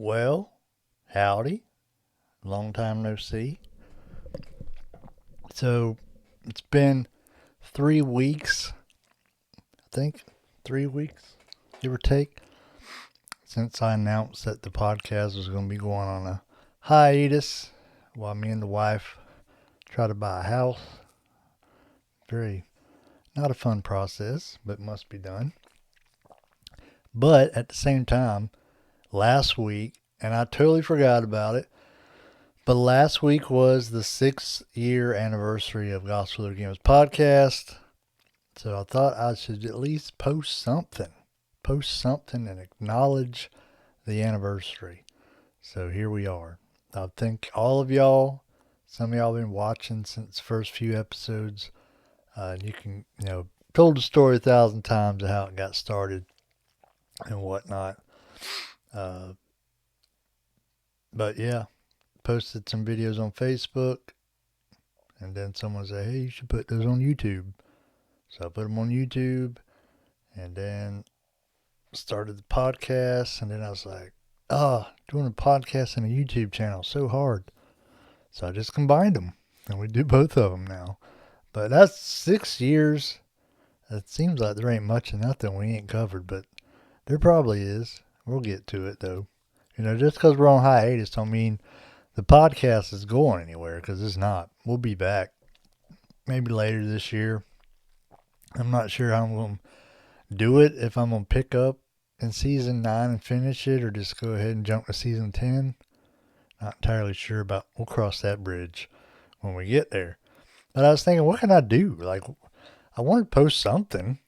Well, howdy. Long time no see. So, it's been 3 weeks, I think. 3 weeks, give or take, since I announced that the podcast was going to be going on a hiatus while me and the wife try to buy a house. Very, not a fun process, but must be done. But at the same time, last week, and I totally forgot about it, but last week was the 6th-year anniversary of Gospel Over Gimmicks podcast. So I thought I should at least post something. Post something and acknowledge the anniversary. So here we are. I think all of y'all, some of y'all been watching since the first few episodes. You can, told the story 1,000 times of how it got started and whatnot. But yeah, posted some videos on Facebook, and then someone said, hey, you should put those on YouTube. So I put them on YouTube, and then started the podcast, and then I was like, doing a podcast and a YouTube channel is so hard. So I just combined them, and we do both of them now. But that's 6 years. It seems like there ain't much of nothing we ain't covered, but there probably is. We'll get to it, though. Just because we're on hiatus don't mean the podcast is going anywhere, because it's not. We'll be back maybe later this year. I'm not sure how I'm going to do it, if I'm going to pick up in season 9 and finish it, or just go ahead and jump to season 10. Not entirely sure about. We'll cross that bridge when we get there. But I was thinking, what can I do? Like, I want to post something.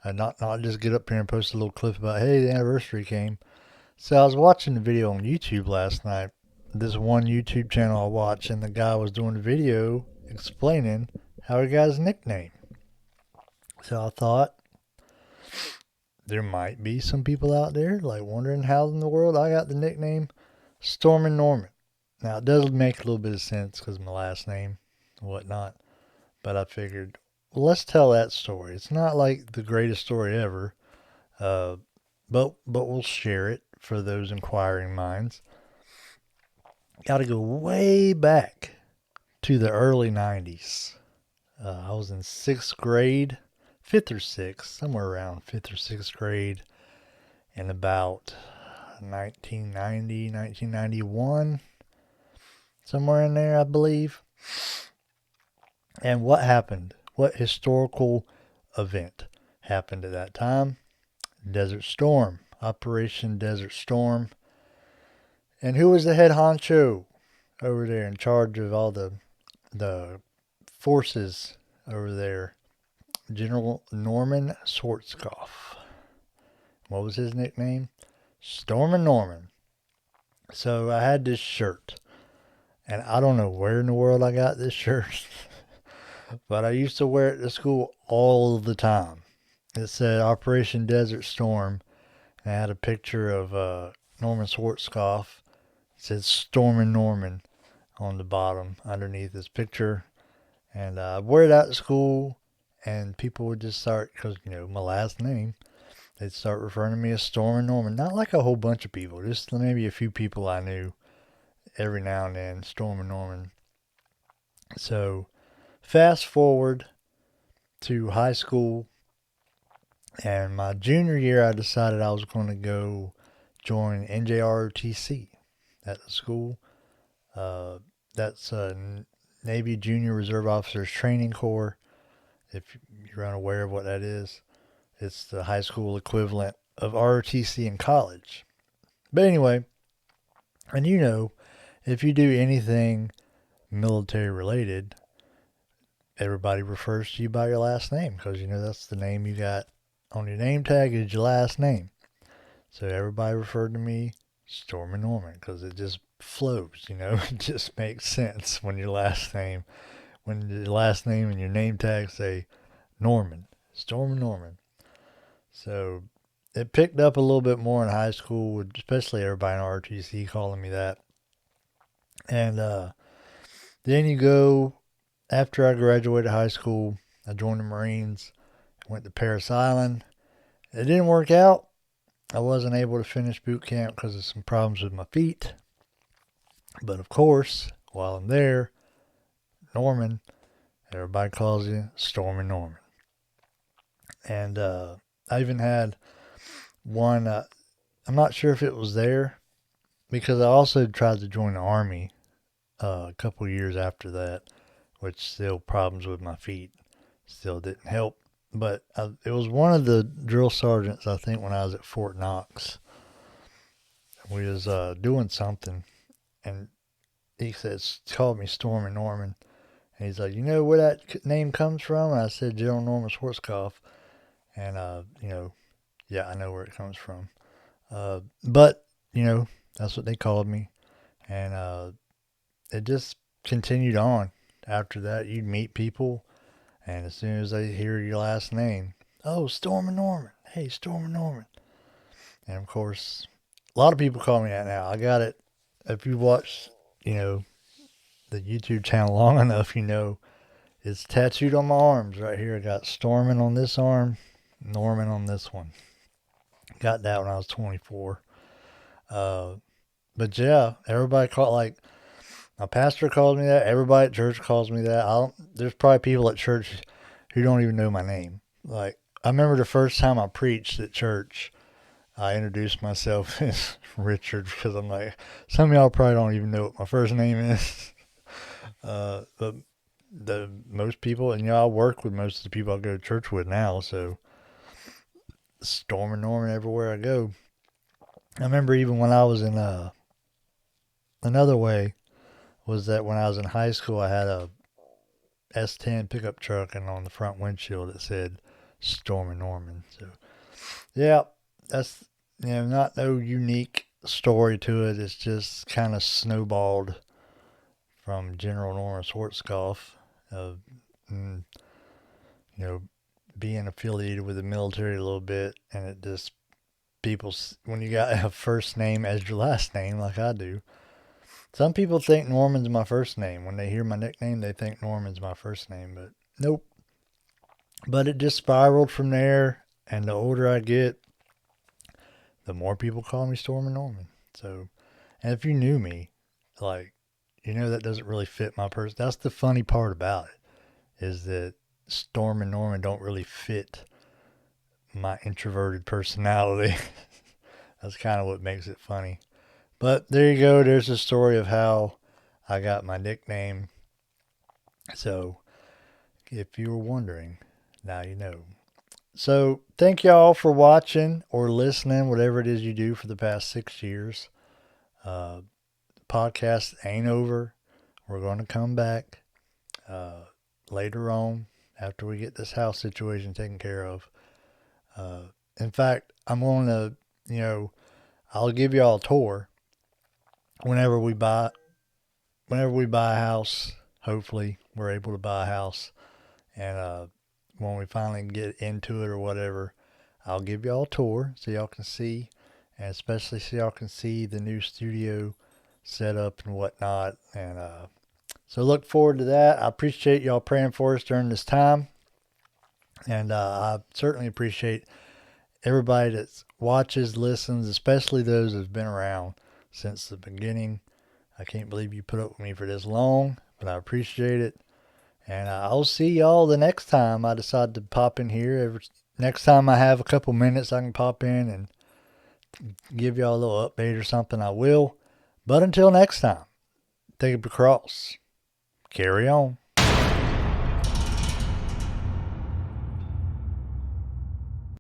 And not just get up here and post a little clip about, hey, the anniversary came. So I was watching the video on YouTube last night. This one YouTube channel I watch, and the guy was doing a video explaining how he got his nickname. So I thought there might be some people out there like wondering how in the world I got the nickname Stormin' Norman. Now it does make a little bit of sense because of my last name and whatnot. But I figured, well, let's tell that story. It's not like the greatest story ever, but we'll share it for those inquiring minds. Got to go way back to the early 90s. I was in 6th grade, 5th or 6th, somewhere around 5th or 6th grade, in about 1990, 1991, somewhere in there, I believe. And what happened? What historical event happened at that time? Desert Storm, Operation Desert Storm. And who was the head honcho over there in charge of all the forces over there? General Norman Schwarzkopf. What was his nickname? Stormin' Norman. So I had this shirt, and I don't know where in the world I got this shirt, but I used to wear it to school all the time. It said Operation Desert Storm, and I had a picture of Norman Schwarzkopf. It said Stormin' Norman on the bottom underneath this picture, and I wear it out to school, and people would just start, because, my last name, they'd start referring to me as Stormin' Norman. Not like a whole bunch of people, just maybe a few people I knew every now and then, Stormin' Norman. So, fast forward to high school, and my junior year, I decided I was going to go join NJROTC at the school. That's Navy Junior Reserve Officers Training Corps. If you're unaware of what that is, it's the high school equivalent of ROTC in college. But anyway, and if you do anything military related, everybody refers to you by your last name, because that's the name you got on your name tag is your last name. So everybody referred to me Stormin' Norman because it just flows, it just makes sense when your last name and your name tag say Norman, Stormin' Norman. So it picked up a little bit more in high school, especially everybody in ROTC calling me that. And then you go, after I graduated high school, I joined the Marines, went to Parris Island. It didn't work out. I wasn't able to finish boot camp because of some problems with my feet. But of course, while I'm there, Norman, everybody calls you Stormin' Norman. And I even had one, I'm not sure if it was there, because I also tried to join the Army a couple years after that, which still problems with my feet still didn't help. But it was one of the drill sergeants, I think, when I was at Fort Knox. We was doing something, and he says, called me Stormin' Norman. And he's like, you know where that name comes from? And I said, General Norman Schwarzkopf. And, yeah, I know where it comes from. But, that's what they called me. And it just continued on. After that, you'd meet people, and as soon as they hear your last name, oh, Stormin' Norman. Hey, Stormin' Norman. And of course, a lot of people call me that now. I got it. If you watch, the YouTube channel long enough, it's tattooed on my arms right here. I got Stormin' on this arm, Norman on this one. Got that when I was 24. But yeah, everybody my pastor calls me that. Everybody at church calls me that. There's probably people at church who don't even know my name. Like, I remember the first time I preached at church, I introduced myself as Richard because I'm like, some of y'all probably don't even know what my first name is. But the most people, and I work with most of the people I go to church with now, so Stormin' Norman everywhere I go. I remember even when I was in another way was that when I was in high school, I had a S10 pickup truck, and on the front windshield it said Stormin' Norman. So yeah, that's not no unique story to it. It's just kind of snowballed from General Norman Schwarzkopf of being affiliated with the military a little bit, and it just people when you got a first name as your last name like I do. Some people think Norman's my first name. When they hear my nickname, they think Norman's my first name, but nope. But it just spiraled from there, and the older I get, the more people call me Stormin' Norman. So, and if you knew me, like, that doesn't really fit my person. That's the funny part about it, is that Stormin' Norman don't really fit my introverted personality. That's kind of what makes it funny. But there you go. There's a story of how I got my nickname. So, if you were wondering, now you know. So, thank y'all for watching or listening, whatever it is you do for the past 6 years. Podcast ain't over. We're going to come back later on after we get this house situation taken care of. In fact, I'm going to, I'll give y'all a tour whenever we buy a house. Hopefully, we're able to buy a house, and when we finally get into it or whatever, I'll give y'all a tour so y'all can see, and especially so y'all can see the new studio setup and whatnot. And so look forward to that. I appreciate y'all praying for us during this time, and I certainly appreciate everybody that watches, listens, especially those that've been around since the beginning. I can't believe you put up with me for this long, but I appreciate it. And I'll see y'all the next time I decide to pop in here. Next time I have a couple minutes, I can pop in and give y'all a little update or something, I will. But until next time, take up your cross. Carry on.